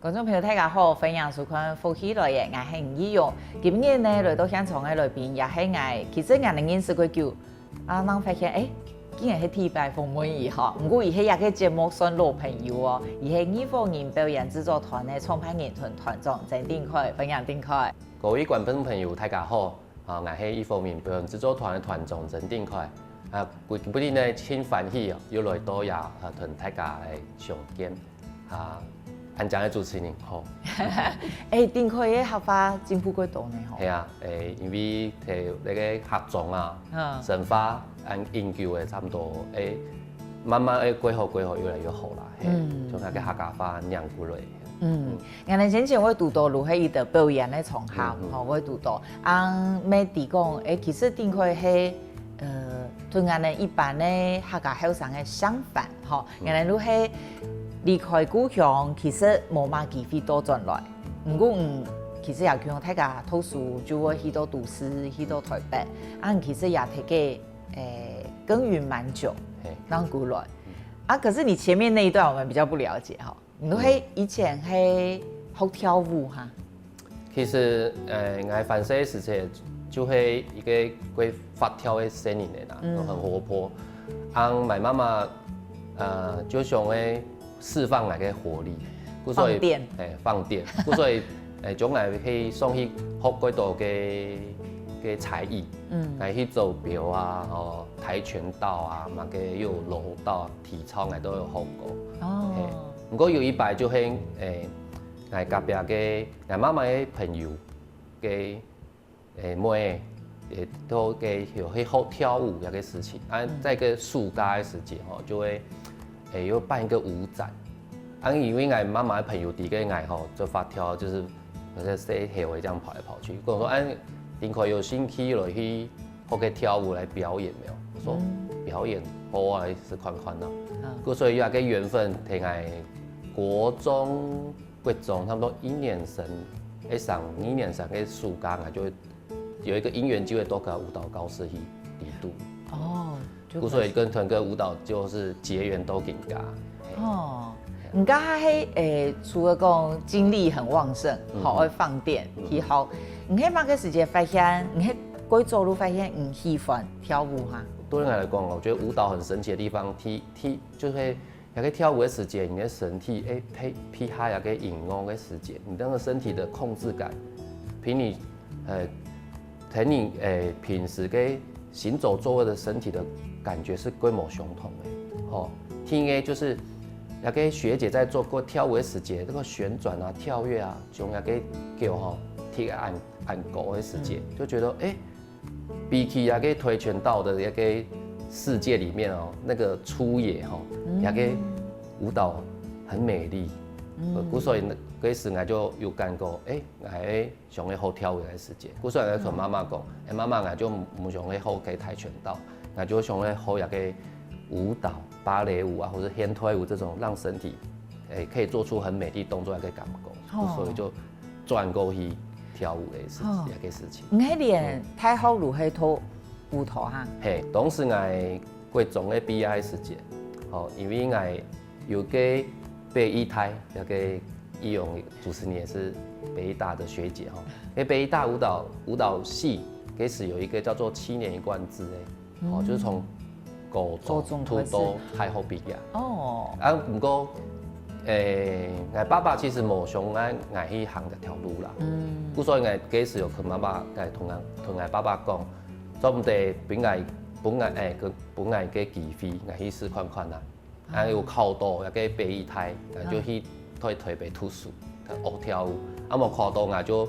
观众朋友大家好，欢迎收看福喜来嘅，我係吳依容。今日呢來到現場嘅來賓也係我，其實我哋認識過久，啊，我發現竟然係鐵白鳳妹兒嗬，唔過而係一個節目算老朋友哦，而係義貨人表演製作團嘅創辦人團團長鄭定凱，歡迎定凱。各位觀眾朋友大家好，我係義貨人表演製作團嘅團長鄭定凱。今日呢，很歡喜又來到也同大家嚟相見安江嘅主持人好。定凱嘅合法進步幾多呢？係啊，因為係那個學種啊，生化研究嘅差唔多，慢慢規劃越來越好啦。從那個客家話釀過來。我哋之前我讀到如係一個表演嘅場合，我讀到，咩地講，其實定凱係同我哋一般嘅客家後生嘅相反，我哋如係離開故鄉，其實冇乜機會多轉來。不過其實也叫大家讀書，就會去到都市，去到台北，其實也睇個耕耘蠻久，當過來。可是你前面那一段我們比較不了解哈。你都係以前係學跳舞哈？其實我翻細時節就係一個會發跳嘅聲音嚟啦，都很活潑。我媽媽就想誒釋放那個活力，放電，放電，所以將來去送去學幾多嘅才藝，嚟去走表啊，跆拳道啊，嘛個有柔道、體操我都有學過。不過有一擺就係我隔壁嘅我媽媽嘅朋友嘅妹都嘅有去學跳舞一個事情，在個暑假嘅時節就會有辦一個舞展。因為我媽媽的朋友第一個我就發跳，就是那些黑尾這樣跑來跑去，跟我說定凱有興趣來去學個跳舞來表演沒有？我說表演好啊，試看看啦。所以有一個緣分，聽我國中、國中差不多1年生，上2年生嘅暑假，我就有一個因緣機會到個舞蹈教室去離度。所以跟團個舞蹈就是結緣都更加。唔家係除了講精力很旺盛，好愛放電，以後唔喺某個時間發現，唔喺貴州路發現唔喜歡跳舞哈。對我來講，我覺得舞蹈很神奇的地方，就是有個跳舞的時間，你的身體配合有個音樂的時間，你那個身體的控制感，比你同你平時嘅行走坐臥的身體的感覺是規模相同的。聽嘅就是。有個學姐在做過跳舞的時節，那個旋轉啊、跳躍啊，仲有個叫踢按鼓的時節，就覺得比起那個跆拳道的一個世界裡面那個粗野那個舞蹈很美麗。所以嗰時我就有感覺，我想去學跳舞的時節。所以我同媽媽講，媽媽我就唔想去學跆拳道，我就想去學一個舞蹈。芭蕾舞啊，或者現代舞這種，讓身體可以做出很美麗動作，一個感覺，所以就轉過去跳舞嘅一個事情。你喺練太好如係套舞蹈哈？係，當時我國中嘅畢業嘅時節，因為我有個北藝大一個義勇主持人，也是北藝大的學姐北藝大舞蹈系嗰時有一個叫做7年一貫制就是從高中、初中、大學畢業。不過，我爸爸其實冇想我去行這條路啦。所以我嗰時又同媽媽同我爸爸講，做唔得本我嘅機會，我去試看看啦。有考到一個北藝大，就去台北讀書，學跳舞。冇考到我就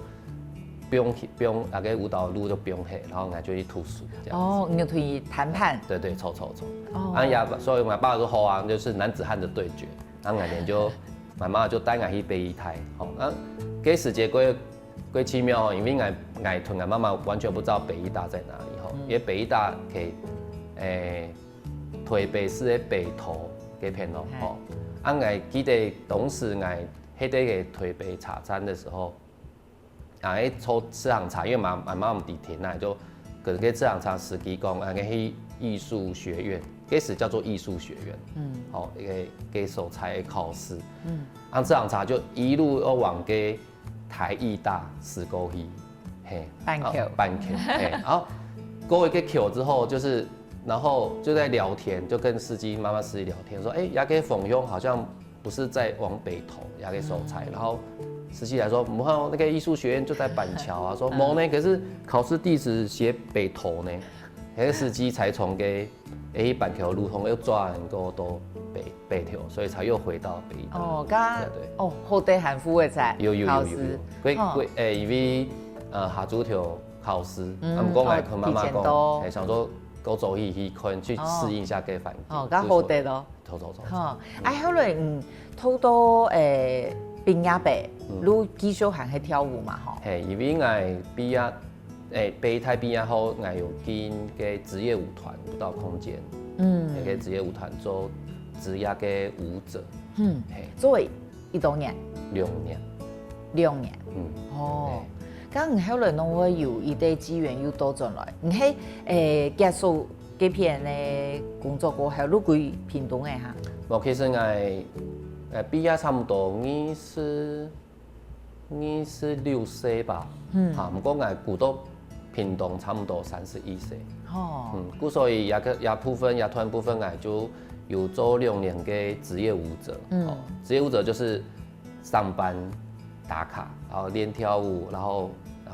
不用那個舞蹈路就不用去，然後我就去讀書。你就可以談判。對，抽。所以我爸就好啊，就是男子漢的對決。然後我就媽媽就帶我去北藝大。嗰時節幾奇妙，因為我同我媽媽完全不知道北藝大在哪裡。因為北藝大喺台北市嘅北投嗰邊咯。我記得當時我喺個台北茶餐的時候。抽吃行茶，因為媽媽唔地田就跟個吃行茶司機講，去藝術學院开始叫做艺术学院，好，一个给手才考试，按这样查就一路要往给台艺大石沟去，嘿，办 Q， 办 Q， 嘿，然后过一个 Q 之后就是。然后就在聊天，就跟司机妈妈司机聊天，说，牙给凤雄好像不是在往北投，牙给手才。然后司机来说，我们看那个艺术学院就在板桥啊，说没呢，可是考试地址写北投呢。那个司机才从给板桥路通又抓很多都北投，所以才又回到北投。哦，对对。哦，后代韩夫的才考试。因为下主条考试，他们讲来跟妈妈讲，想说。go 走去可能去适应一下嘅环境。哦，咁好啲咯。走。哦，後來偷到畢業畢，你繼續行去跳舞嘛？吼。係，因為我畢業北台畢業後，我有進嘅職業舞團舞蹈空間，嘅職業舞團做職業嘅舞者。做多年？2年。哦。咁後來侬會有一啲資源又多進來，你喺結束幾片嘅工作過後，你歸屏東嘅嚇？我其實我畢業差唔多你是6歲吧，嚇，不過我顧到屏東差唔多31歲。哦。故所以也團部分我就有做2年嘅職業舞者。職業舞者就是上班打卡，然後練跳舞，然後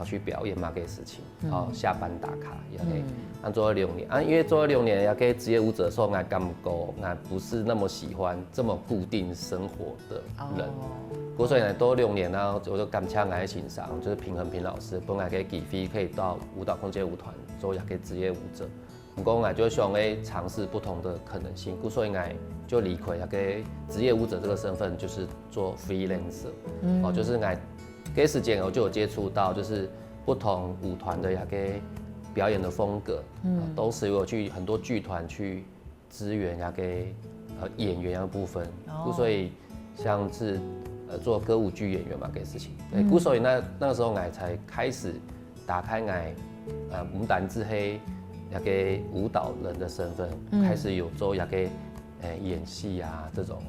去表演嘛，這個事情，然後下班打卡也可以。做了6年，因為做了6年，也給職業舞者的時候，我感覺我不是那麼喜歡這麼固定生活的人。所以呢，多6年呢，我就感謝我欣賞，就是平衡平老師，本來給機會可以到舞蹈空間舞團做也給職業舞者。不過我就想嘗試不同的可能性，所以我就離開給職業舞者這個身份，就是做 freelancer。就是我。這時間我就有接觸到，就是不同舞團的個表演的風格，都是我去很多劇團去支援個演員的部分，所以像是做歌舞劇演員嘛，這個事情，所以那個時候我才開始打開我牡丹之黑個舞蹈人的身份，開始有做個演戲啊這種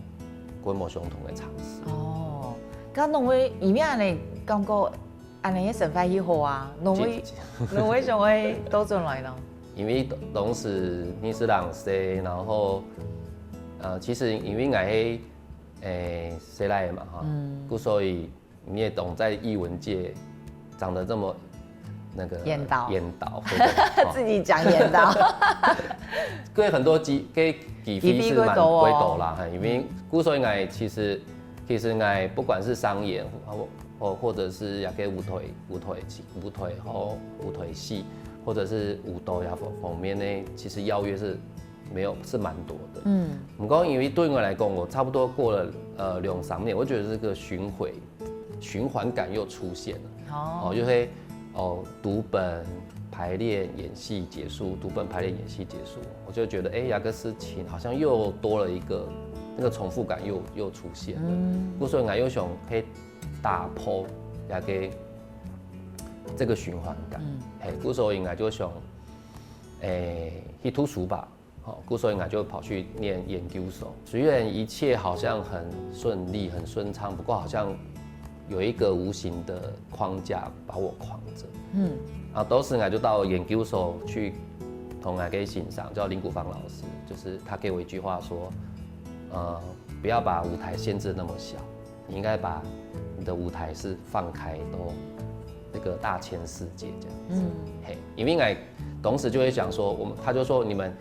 規模相同的嘗試。哦。咁農會而家你感覺安尼嘅生活以後啊，農會想會倒進來咯。因為當時你是人生，然後其實因為我係誰來的嘛哈，所以你也懂在藝文界長得這麼那個煙導，自己講煙導，佢很多機會是蠻貴到啦，因為所以我其實我不管是商演或者是也給舞台戲，或者是舞蹈呀方面呢，其實邀約是蠻多的。不過因為對我來講，我差不多過了2-3年，我覺得這個循環感又出現了。就會讀本排練演戲結束，讀本排練演戲結束，我就覺得這個事情好像又多了一個。那個重複感又出現了，所以我又想可以打破也個這個循環感，所以我就想去讀書吧，所以我就跑去念研究所。雖然一切好像很順利、很順暢，不過好像有一個無形的框架把我框着。當時我就到研究所去同我個欣賞叫林谷芳老師，就是他給我一句話說。不要把舞台限制那麼小，你應該把你的舞台是放開，都那個大千世界這樣子。因為我當時就會想說，他就說你們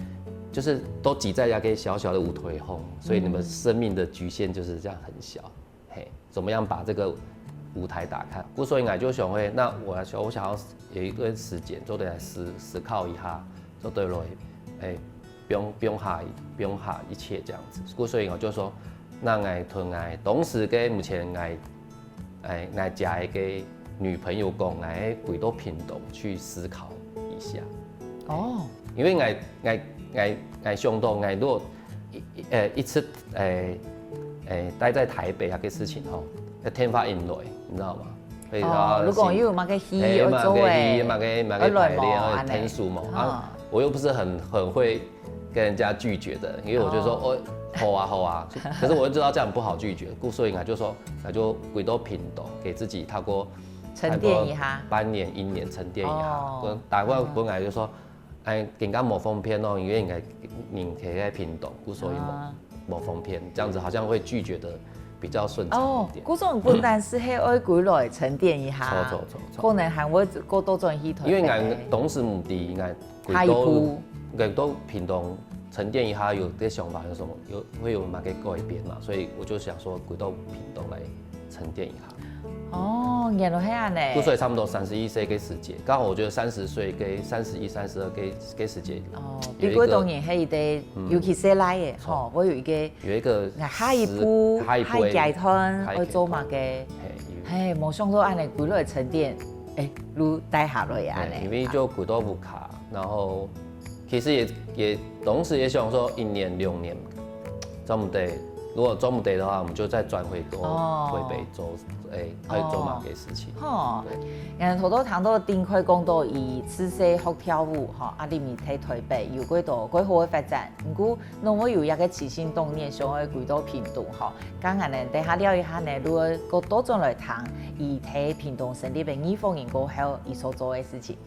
就是都擠在一個小小的舞台後，所以你們生命的局限就是這樣很小。怎麼樣把這個舞台打開？所以我就想會，那我想要有一段時間，就得來思考一下，就對了，不用下一切這樣子，所以我就說，那我同我當時嘅目前我家一個女朋友講，我回到屏東去思考一下。因為我想到我如果一次待在台北那個事情天發引來，你知道嗎？如果有乜嘅戲要做嘅，乜嘅排練天數嘛，我又不是很會。跟人家拒绝的，因为我就说哦，好啊，可是我就知道这样不好拒绝，所以我就说，那就回到屏东，给自己透过沉淀一下，半年一年沉淀一下。大概本来就说，哎，更加没封片哦，因为应该你可以在屏东，所以没封片，这样子好像会拒绝的比较顺畅一点。古种不但是喺爱归来沉淀一下，可能还会过多种系统。因为俺董事目的，俺都屏东沉淀一下，有这想法有什么会有哪个改变嘛？所以我就想说，回到屏东来沉淀一下。哦，原来係咁呢。所以差不多31歲嘅時節，剛好我覺得30歲跟31、32嘅時節。哦，比嗰當然係一個，尤其是來嘅，吼，我有一個下一步下階段去做乜嘅，係冇想到安尼規落沉澱，如帶下來啊呢。因為就幾多無卡，然後其實也同時也想說1年6年，做唔得，如果做唔得的話，我們就再轉回台北做。可以做某件事情。吼，人好多談到電開講到以自細學跳舞，吼，啊，你咪睇台北有幾好嘅發展。不過，侬我有一個起心動念，想去幾多屏東，吼，咁人呢，等下聊一下呢，如果個多種來談，以睇屏東成立嘅義放營過後，伊所做嘅事情。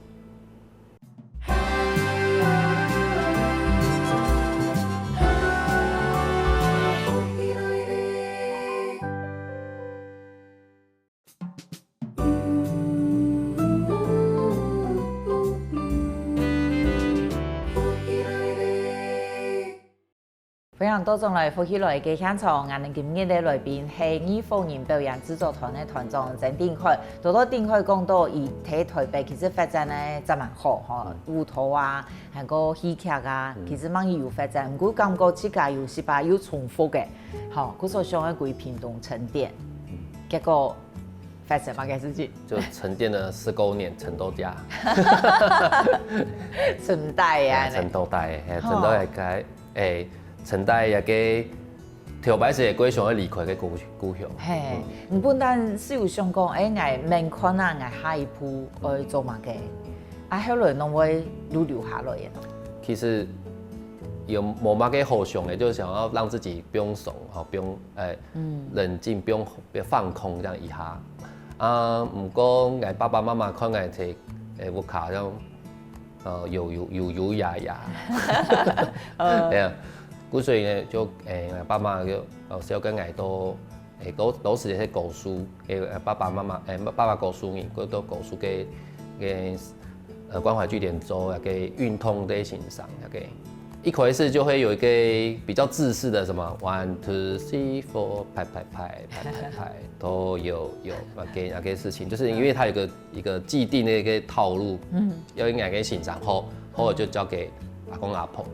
非常多種來福起來嘅現場，我哋今日嘅來賓係義放營表演製作團嘅團長鄭定凱。多定凱講到，以喺台北其實發展咧真蠻好，吼，舞蹈啊，還個戲劇啊，其實蠻有發展。不過感覺自家有是把有重複嘅，吼，佢所想嘅歸屏東沉澱，結果發生乜嘅事情？就沉澱了19年，陳豆家。陳代啊，陳豆代，陳豆係解誒。陳代也個條擺是會想要離開嘅故鄉。係，唔單單是有想講，我明看啊，我下一步去做乜嘅，啊後來攏會留下來嘅。其實有冇乜嘅好想嘅，就是想要讓自己不用慫，不用冷靜，不用放空這樣一下。啊，唔過我爸爸媽媽看我係我卡咁有牙，係啊。所以呢，就爸媽就小跟我都時喺讀書，爸爸讀書呢，佢都讀書嘅關懷據點做一個運動的欣賞，一開始就會有一個比較自私的什麼 1 2 3 4拍，都有那個事情，就是因為它有一個既定的一個套路，要應該給欣賞後就交給阿公阿婆。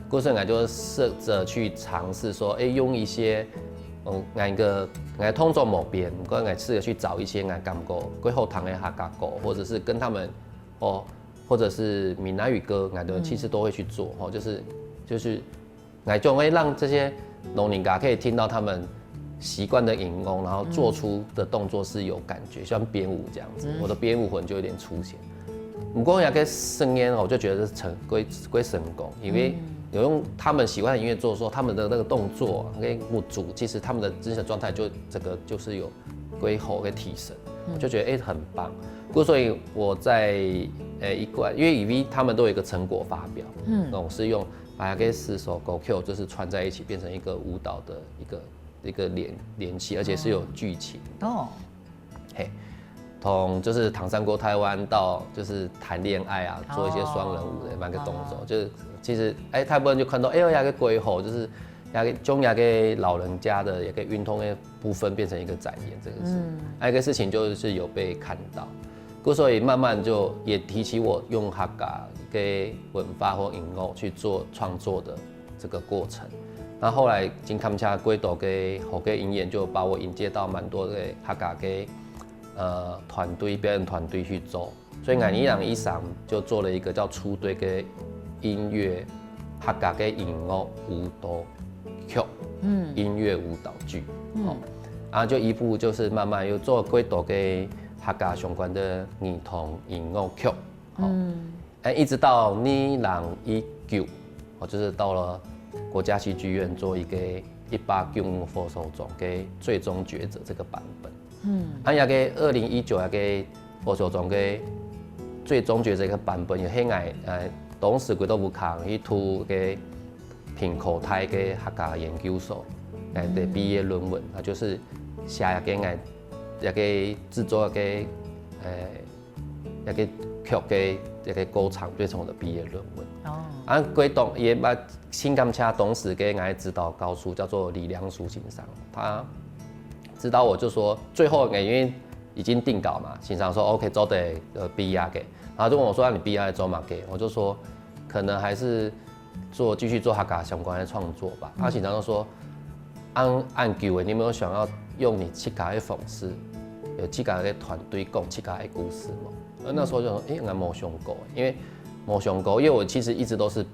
故事我就試着去嘗試說，用一些，我通做某邊，我試着去找一些我感覺歸後堂的客家歌，或者是跟他們，或者是閩南語歌，我其實都會去做，就是我就會讓這些農民家可以聽到他們習慣的音樂，然後做出的動作是有感覺，像編舞這樣子，我的編舞魂就有點出現。不過那個聲音，我就覺得是歸成功，因為有用他們喜歡的音樂做的時候，他們的那個動作跟舞組，其實他們的精神狀態就是有歸後嘅提升，我就覺得很棒。所以我在因為他們都有一個成果發表，我是用把那個4首歌曲就是串在一起，變成一個舞蹈的一個聯繫，而且是有劇情。從就是唐山過台灣到就是談戀愛啊，做一些雙人舞的那個動作，就是其實大部分人就看到有一個歸後，就是將一個老人家的一個運動的部分變成一個展演，這個是那個事情就是有被看到，所以慢慢就也提起我用客家嘅文化或音樂去做創作的這個過程。那後來經他們家歸島嘅後嘅音樂就把我引介到蠻多的客家嘅團隊表演團隊去做，所以我2013就做了一個叫出隊嘅音樂客家嘅音樂舞蹈劇，音樂舞蹈劇，然後就一步就是慢慢又做幾多嘅客家相關的兒童音樂劇，一直到2019，我就是到了国家戏剧院做一个189佛手总嘅最终抉择这个版本。也个2019个佛手总嘅最终抉择这个版本，有迄个董事规都不扛去图个品口台嘅客家研究所的毕业论文，它就是写一个制作一个剧嘅一个歌唱最终的毕业论文。也把新甘恰董事给我指导高书叫做李良书先生，他指导我就说最后因为已经定稿嘛，先生说 OK 做得毕业给，然后就问我说那你毕业做嘛给，我就说可能还是继续做客家相关的创作吧。他先生就说按旧的，你有没有想要用你客家的方式，有客家的团队讲客家的故事吗？那时候就说我没想过，因为我其实一直都是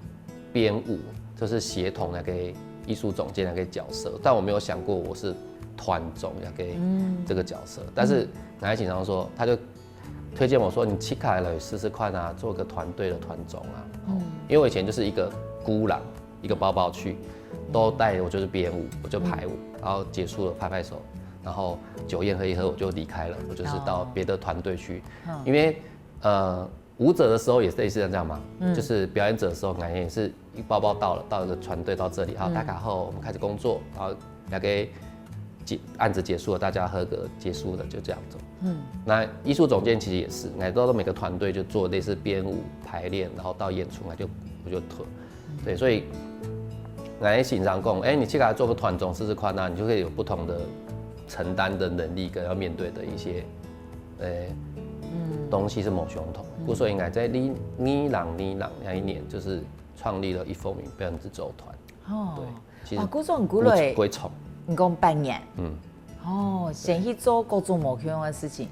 编舞，就是协同那个艺术总监那个角色，但我没有想过我是团总那个这个角色。但是南海警长说，他就推荐我说，你去开了试试看啊，做个团队的团总啊。因为我以前就是一个孤狼，一个包包去，都带我就是编舞，我就排舞，然后结束了拍拍手，然后酒宴喝一喝我就离开了，我就是到别的团队去，因为舞者的时候也是类似这样嘛，就是表演者的时候，感觉也是一包包到一个团队到这里，好，打卡后我们开始工作，然后大概案子结束了，大家喝个结束了就这样走。那艺术总监其实也是，到每个团队就做类似编舞排练，然后到演出我就推，对，所以欣赏讲，你去给他做个团总试试看啊，你就可以有不同的承担的能力跟要面对的一些东西是某相同。所以应该在你朗那一年，就是创立了一风云表演制作团。对，其实古总古类归从，你讲半年。先去做各种某样的事情。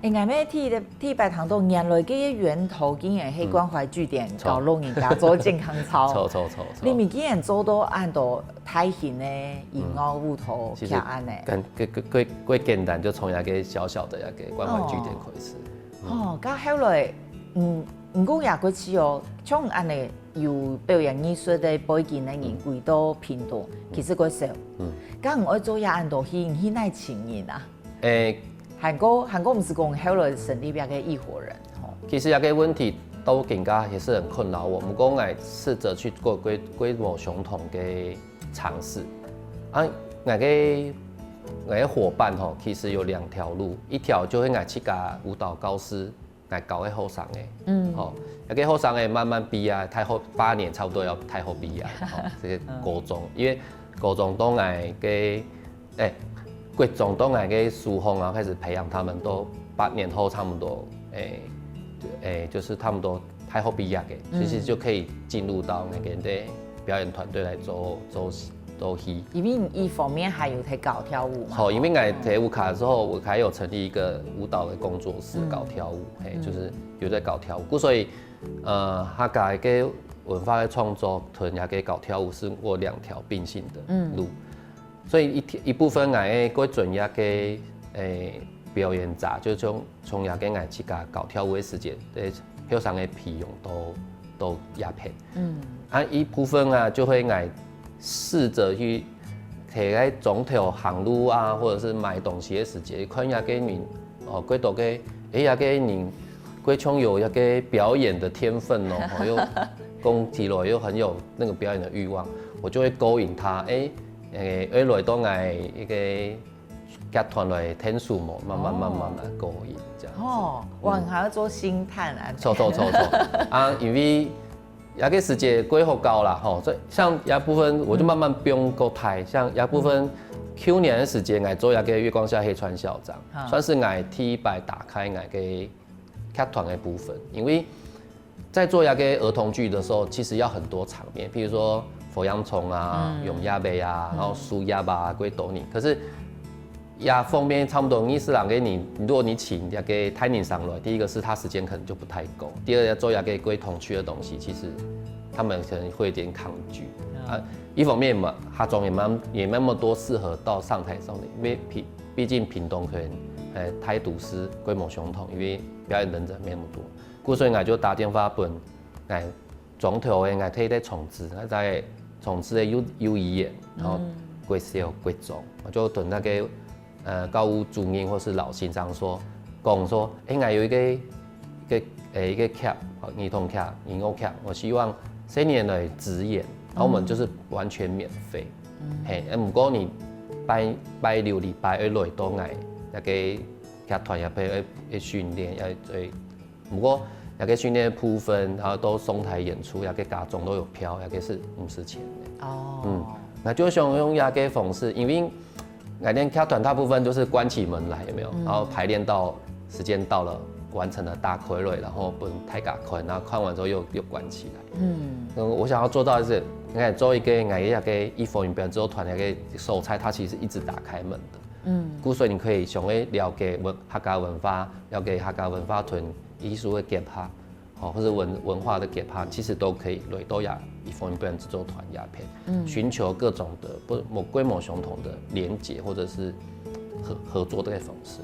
应该咩替白糖豆原来嘅源头竟然系关怀据点搞弄人家做健康操。你咪竟然做到按到台型的银奥舞头卡安的。归简单，就从一个小小的一个关怀据点开始。到后来，唔过也过去哦，像安尼有表演艺术的背景的人归到屏东，其实过少。咁我做也按到去那情人啊。韩国不是讲后来成立一个艺火人。其实一个问题都更加也是很困扰我们，讲来试着去做规模相同的尝试。那个伙伴其实有2条路，一条就是我去甲舞蹈教师来搞个后生的，那个后生的慢慢毕业，太后8年差不多要太后毕业，这个高中，因为高中都来个国中都来个疏风啊，开始培养他们，都8年后差不多，就是他们都太后毕业的，其实就可以进入到那个的表演团队来做戏。因为一方面还有在搞跳舞嘛。因为我在舞卡之后，我还有成立一个舞蹈的工作室，搞跳舞，就是有在搞跳舞。所以，客家嘅文化的创作同也嘅搞跳舞是我2条并行的路。所以一部分我专业嘅表演者，就从也嘅去搞跳舞的时间，票上的费用都也便宜。一部分就会试着去摕个总条行路啊，或者是买东西的时间，看也个人几多个也个人几种有一个表演的天分又讲起来又很有那个表演的欲望，我就会勾引他，来到一个集团来天数嘛，慢慢来勾引这样。我还要做星探啊。错，因为也个时间过好高啦，所以像一部分我就慢慢不用够台，像一部分去年的时间我做一个月光下黑川校长，算是我替白打开我个剧团的部分，因为在做一个儿童剧的时候，其实要很多场面，譬如说佛洋虫啊、永鸭杯啊，然后苏鸭吧、龟斗你，可是呀，封面差不多20人给你，如果你请一个太年上来，第一个是他时间可能就不太够，第二要做一个归同区的东西，其实他们可能会有点抗拒。一方面嘛，哈中也没那么多适合到上台上的，因为毕竟屏东可能台都市规模相同，因为表演人才没那么多，所以我就打电话本总头的爱睇咧重置，在重置的幼儿园，然后国小、国中，我就对那个教务主任或是老师长讲说，爱有一个 cap 儿童 cap、婴幼 cap， 我希望3年来执演，然后我们就是完全免费。嘿，不过你拜六礼拜一来都爱那个剧团也配训练，也对。不过那个训练部分，然后都上台演出，那个家中都有票，那个是50钱的。哦。那就想用那个方式，因为那天剧团大部分就是关起门来，有没有？然后排练到时间到了，完成了大傀儡，然后不能太赶快，然后看完之后又关起来。我想要做到的是，你看做一个那个艺术表演之后团那个手菜，它其实是一直打开门的。所以你可以想要了解客家文化，了解客家文化团艺术的结合，或者文化的结合，其实都可以来到艺术表演制作团鸦片，寻求各种的规模相同的连结或者是合作的方式。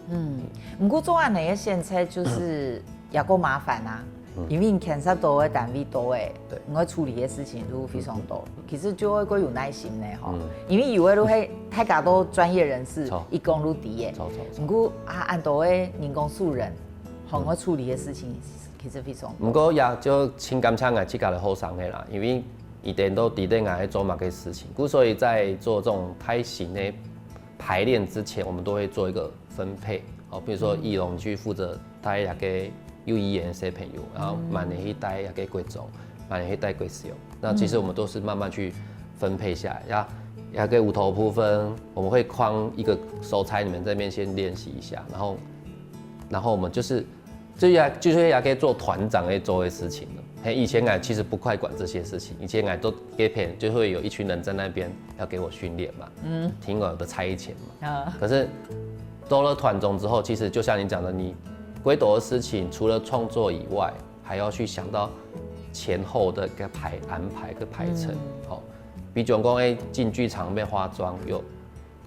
不过做案的个现在就是也够麻烦啊。因为牵涉到的单位多诶，我要处理的事情都非常多，其实就会够有耐心的吼。因为有的都系大家都专业人士，一讲都低诶。不过按多的人工素人，我处理的事情其实非常多。不过也就请感谢我自家的后生的啦，因为一点都伫咧爱做某个事情，所以在做这种胎型的排练之前，我们都会做一个分配。比如说艺龙去负责带那个幼儿园的小朋友，然后慢年去带那个国中，慢年去带国小。那其实我们都是慢慢去分配下来。那个舞头部分，我们会框一个手材，你们这边先练习一下，然后我们就是要给做团长在做的事情了。以前其实不快管这些事情，以前都给片就会有一群人在那边要给我训练嘛，听我的差遣嘛。可是做了团中之后，其实就像你讲的，你规斗的事情，除了创作以外，还要去想到前后的个安排跟排程。比如讲进剧场要化妆，有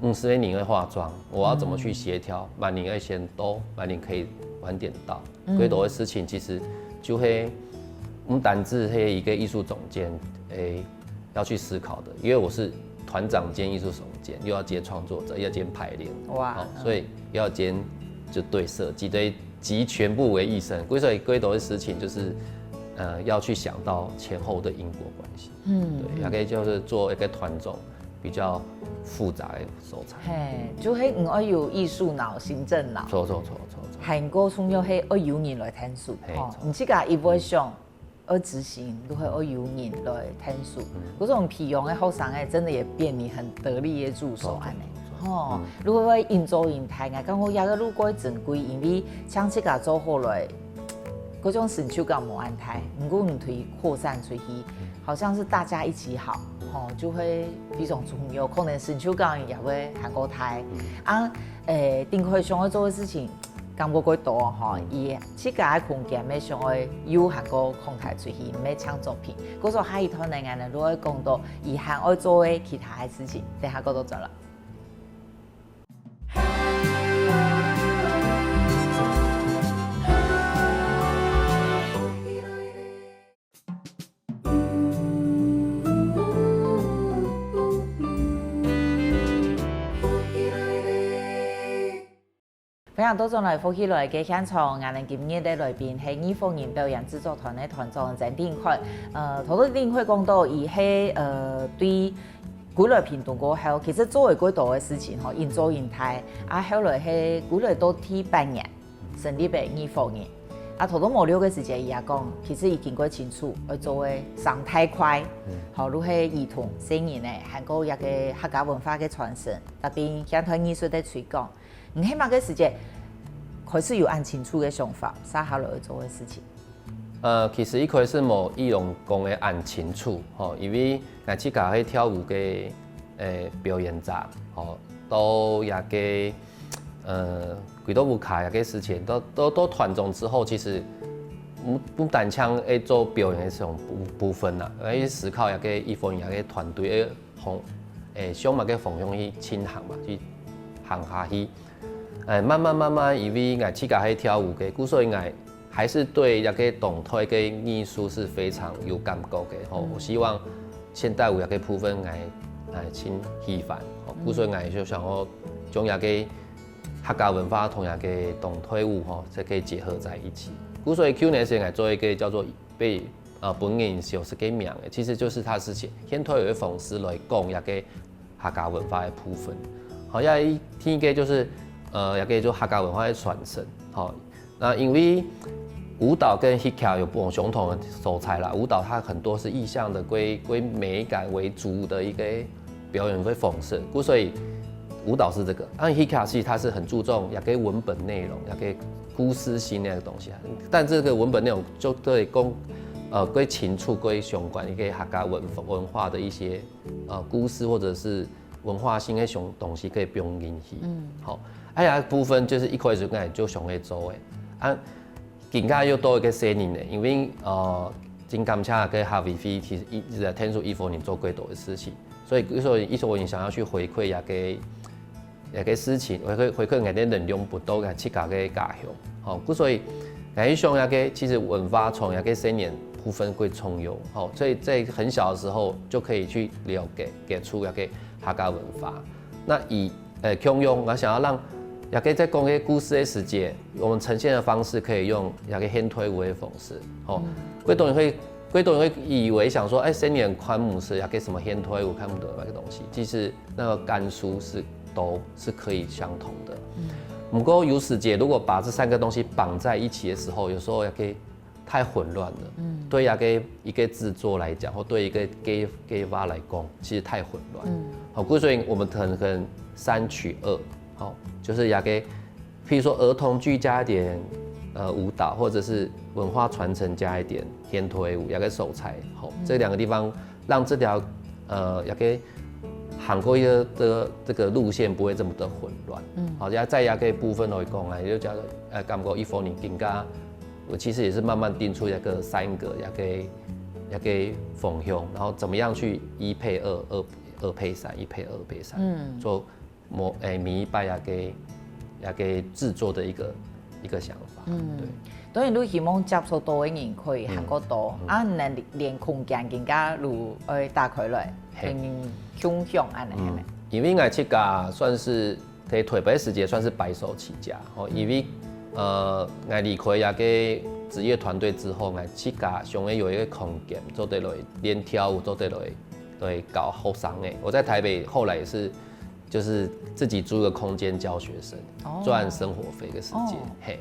50人会化妆，我要怎么去协调？万人会先到，万人可以晚点到。规斗的事情其实就会不单是一个艺术总监要去思考的，因为我是团长兼艺术总监，又要兼创作者，又要兼排练，所以又要兼就对设计，对集全部为一身。所以规斗的事情就是，要去想到前后的因果关系。对，也可以就是做一个团总比较复杂的手材。就唔要有艺术脑、行政脑。错。韩国从要要有人来谈数，唔只个一不会想。而执行都会而有人来探索，这种皮用的后生真的也变你很得力的助手安尼。如果会应做应台，我感觉也个如果正规，因为像这个做好来，嗰种成就感无安泰，不过你可以扩散出去，好像是大家一起好，就会非常重要。可能成就感也会韩国台，定会想要做的事情。讲无几多伊这个空间要想要有韩国空台出去，唔要抢作品。嗰种下一团人呢，如果讲到以韩爱做的其他的事情，等下嗰度做了。非常多种来福起来嘅现场，我哋今日的来宾系艺术人表演制作团的团长郑定辉。头头定辉讲到，伊系对几类频道过后，其实做为几多的事情吼，应做应台，后来系几类多天半年成立嘅艺术人。头头6个时间，伊也讲，其实伊经过清楚，要做嘅上太快，如系儿童、成人嘅韩国一个客家文化嘅传承，特别乡团艺术的推广。你起码个时间开始有按清楚的想法，啥下来做的事情。其实一开始无意用讲的按清楚，因为我去搞迄跳舞嘅表演者，都也个几多舞卡也个事情，都团中之后，其实不单枪做表演的这种部分啦，去思考也个艺术也个团队想嘛个方向去倾行嘛，去行下去。慢慢，因为我去甲迄跳舞嘅，所以我还是对那个动态跟艺术是非常有感觉的。我希望现代有那个部分来请稀饭，所以我就想要将那个客家文化同那个动态舞才可以结合在一起。所以去年是来做一个叫做被本营小是给名的，其实就是它是现代的方式来讲那个客家文化的部分。好，也听个就是那个就客家文化的传承。好，那因为舞蹈跟 hip-hop 有不同相同的素材啦，舞蹈它很多是意象的，归美感为主的一个表演会方式，所以舞蹈是这个。但 hip-hop 其实它是很注重也给文本内容，也给故事性那个东西，但这个文本内容就对归情处归相关，一个客家文化的一些故事或者是文化性的东西可以不用引起。好，哎呀部分就是一开始就上会做的，更加又多一个声音的，因为真感谢跟哈维菲其实一直在天数14年做过多的事情，所以艺术我想要去回馈也给事情，回馈我的能量不多嘅七家嘅家乡，好，所以我想也给其实文化从也给声音部分会重用，好，所以在很小的时候就可以去了解给出也给客家文化，那以共用我想要让。也可以在讲个故事的时节，我们呈现的方式可以用也可以现代舞的方式。贵多人会以为想说，新年宽母是也可以什么现代舞看不得那个东西，其实那个甘肃都是可以相同的。不过有时节如果把这3个东西绑在一起的时候，有时候也可以太混乱了。对也给一个制作来讲，或对一个 gay 娃来讲，其实太混乱。好，所以我们可能3取2。好，就是也给，譬如说儿童剧加一点舞蹈，或者是文化传承加一点现代舞，也给手材。好，这2个地方让这条也给韩国的这个路线不会这么的混乱。好，在也给部分来讲也就讲感觉14年更加，我其实也是慢慢定出一个3个也给方向，然后怎么样去1配2、2配3、1配2、2配3，做。每一拜也给制作的一个想法。对。当然，你希望接触多的人可以韩国多，能连空间更加如打开来，更想安尼。因为我这家算是在台北时节算是白手起家，因为我离开也给职业团队之后，我这家想要有一个空间，做得来练跳舞，做得来搞后生的。我在台北后来也是。就是自己租个空间教学生，赚生活费的时间，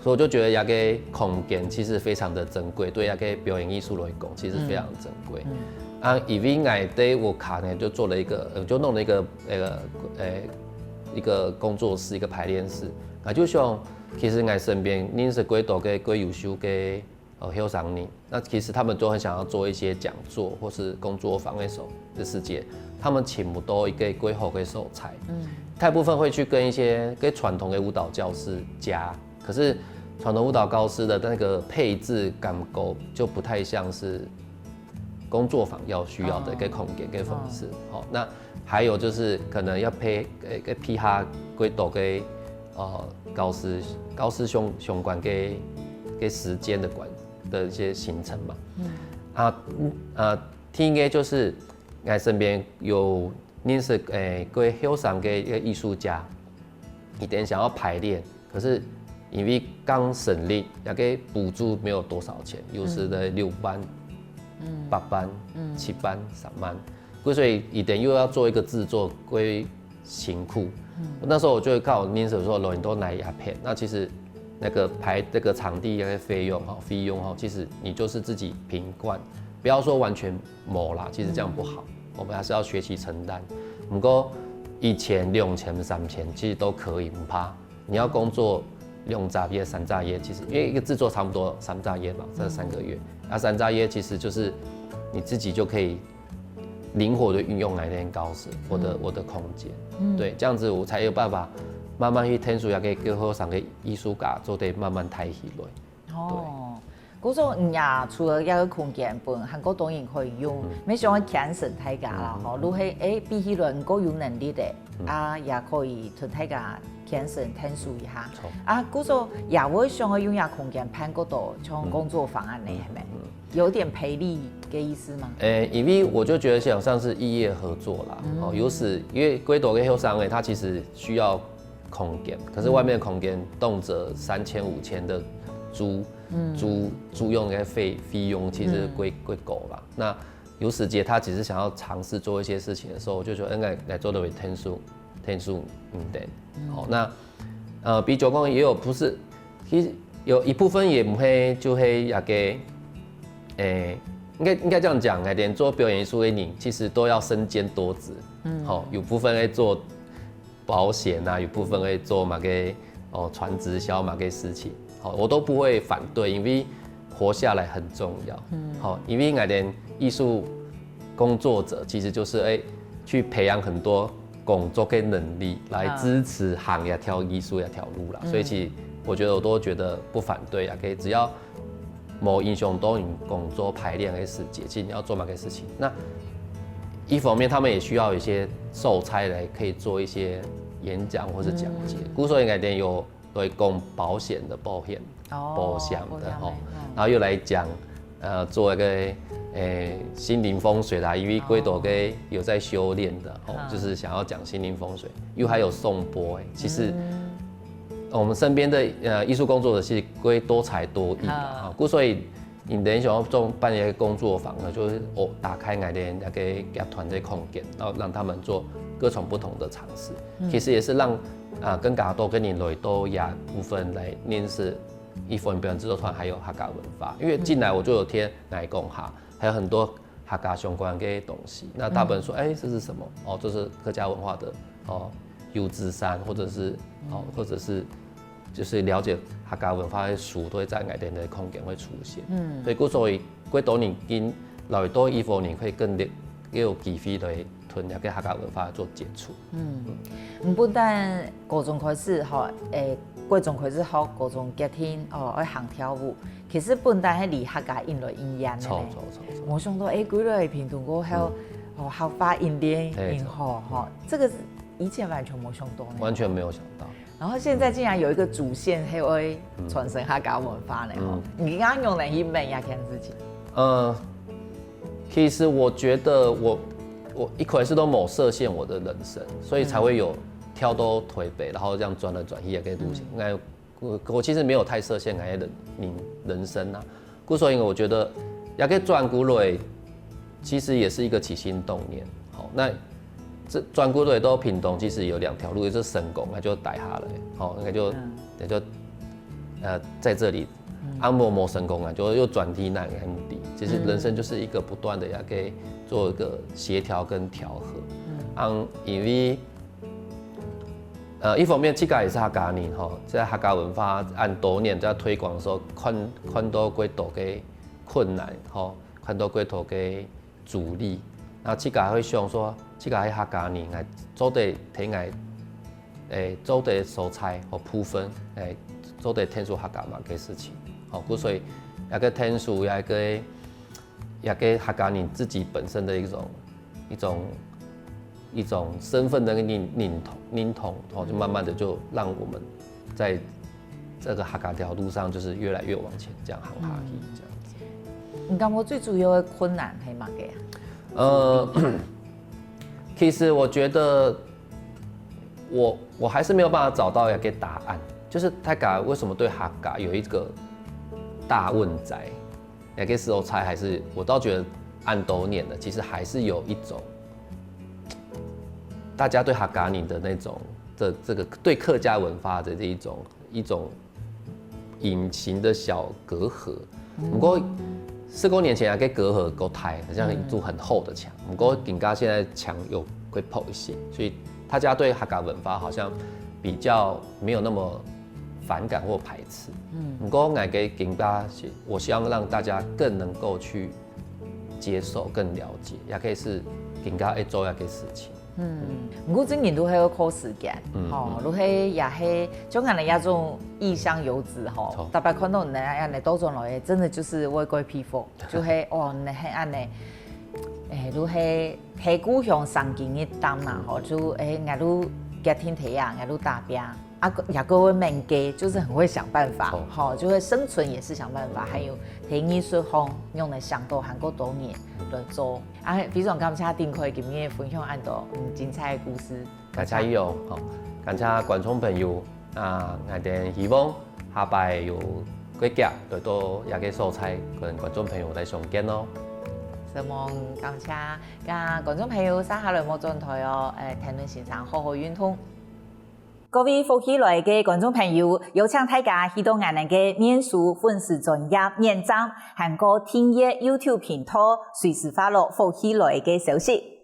所以我就觉得那个空间其实非常的珍贵，对那个表演艺术来讲，其实非常珍贵。因为我对我卡呢就做了一个，就弄了一个工作室，一个排练室，就像其实我身边认识几多个优秀的后生人，那其实他们都很想要做一些讲座或是工作坊的世界。他们请不到一个规划的素材，大部分会去跟一些传统的舞蹈教师加，可是传统舞蹈教师的那个配置感觉就不太像是工作坊需要的一个空间跟方式。好，那还有就是可能要配下几多个教师相关跟时间的一些行程嘛。听个就是。我身边有认识各后生的一个艺术家，一点想要排练，可是因为刚成立，也给补助没有多少钱，有时的6班、8班、7班、3班，所以一点又要做一个制作，归辛苦。那时候我就会告诉认识说，你都来鸦片，那其实那个排这个场地的费用其实你就是自己评管。不要说完全没啦，其实这样不好，我们还是要学习承担。不过1千、2千、3千其实都可以，不怕。你要工作2杂夜、3杂夜，其实因为一个制作差不多3杂夜嘛，这3个月。3杂夜其实就是你自己就可以灵活的运用来练高时我的空间，对，这样子我才有办法慢慢去天数也给各后上的艺术家做得慢慢抬起来。哦。嗰種呀，除了一個空間本，韓國當然可以用，沒想要強身大家啦，吼，如係比起來唔夠有能力的，也可以同大家健身探索一下。啊，故说也会想要用下空间办嗰度像工作坊案呢，系咪？有点赔力的意思吗？因为我就觉得想像是异业合作啦，有时因为规斗跟后商它其实需要空间，可是外面的空间动辄3000、5000的租用的费用，其实贵够啦。那有时节他只是想要尝试做一些事情的时候，我就觉得应该来做的为天数对，好那比九公也有不是，其实有一部分也不会就会也给应该这样讲，连做表演艺术的你其实都要身兼多职，好有部分会做保险啊，有部分会做嘛个传直销嘛个事情，好我都不会反对，因为活下来很重要，好因为连艺术工作者其实就是去培养很多工作跟能力来支持行业跳艺术那条路啦，所以其实我觉得我都觉得不反对啊，可以只要某影响到你工作排练的时节，其实你要做哪个事情，那一方面他们也需要一些受差来可以做一些演讲或是讲解，故说应该点有对供保险的保险的然后又来讲做一个心灵风水啦，因为龟斗给有在修炼的就是想要讲心灵风水，又还有颂钵其实我们身边的艺术工作者其实归多才多艺啊，所以你等想要办一个工作坊呢，就是打开那个给团队空间，然后让他们做各种不同的尝试，其实也是让跟大家都跟你来都亚部分来认识艺术表演制作团还有客家文化，因为进来我就有贴来讲哈，还有很多客家相关的东西，那大部分说这是什么这是客家文化的优质山，或者是就是了解客家文化的书都会在外面的空间会出现，所以过多年跟老一多衣服你会更有机会来吞那个客家文化做接触。不但高中开始高中开始学高中吉天爱学跳舞，其实本单係離客家音樂音樂嘅。我想到幾個平常我還有學發音樂音樂這個以前完全沒想到。完全沒有想到。然後現在竟然有一個主線係會傳承客家文化呢。你剛剛用嚟去問一件事情。其實我覺得我一開始都冇設限我的人生，所以才會有跳到台北，然後這樣轉來轉去的路線。我其實沒有太設限人生啊，所以我覺得也可以轉過來，其實也是一個起心動念。好，那這轉過來到屏東，其實有2條路，一個是成功，那就待下來，好，那就在這裡。按摩成功啊，就又轉地那個目的，其實人生就是一個不斷的也可以做一個協調跟調和。因為一方面，這個也是客家人在客家文化按多年在推廣的時候，看到幾多個困難看到幾多個阻力，那這個會想說，這個係客家人來做得聽做得蔬菜和鋪分做得天數客家嘛嘅事情。所以也個天數，也個客家人自己本身的一種身份的認同，就慢慢的就讓我們在這個客家條路上就是越來越往前，這樣行下去，這樣子。你感覺最主要的困難係乜嘅啊？其實我覺得我還是沒有辦法找到一個答案，就是客家為什麼對客家有一個大問在，那個時候才還是我倒覺得按多年了，其實還是有一種大家對客家人的那種這個對客家文化的一種隱形的小隔閡。不過4多年前那個隔閡夠大，好像一堵很厚的牆。不過更加現在牆有會破一些，所以大家對客家文化好像比較沒有那麼反感或排斥，不過我給更加，我希望讓大家更能夠去接受、更了解，也可以是更加會做一個事情。不過今年都係要靠時間，都係也係將人哋一種異鄉遊子，特別看到人哋多種來，真的就是外國皮膚，就係你係安尼，都係喺故鄉上京嘅擔啦，就我都家庭体验，爱路打拼。也各位民间就是很会想办法，好，就会生存也是想办法，还有提艺术方用来想到韩国多年来做，非常感谢丁奎今日分享很多精彩的故事。感谢伊哦，感谢观众朋友我哋希望下摆有几集来到也个素材跟观众朋友来相见咯。希望感谢跟观众朋友撒下来冇转台哦，听论欣赏好好运通。各位福喜来嘅观众朋友，有请大家去到我哋嘅面书粉丝专页面站，韩国听业 YouTube 频道，随时发落福喜来嘅消息。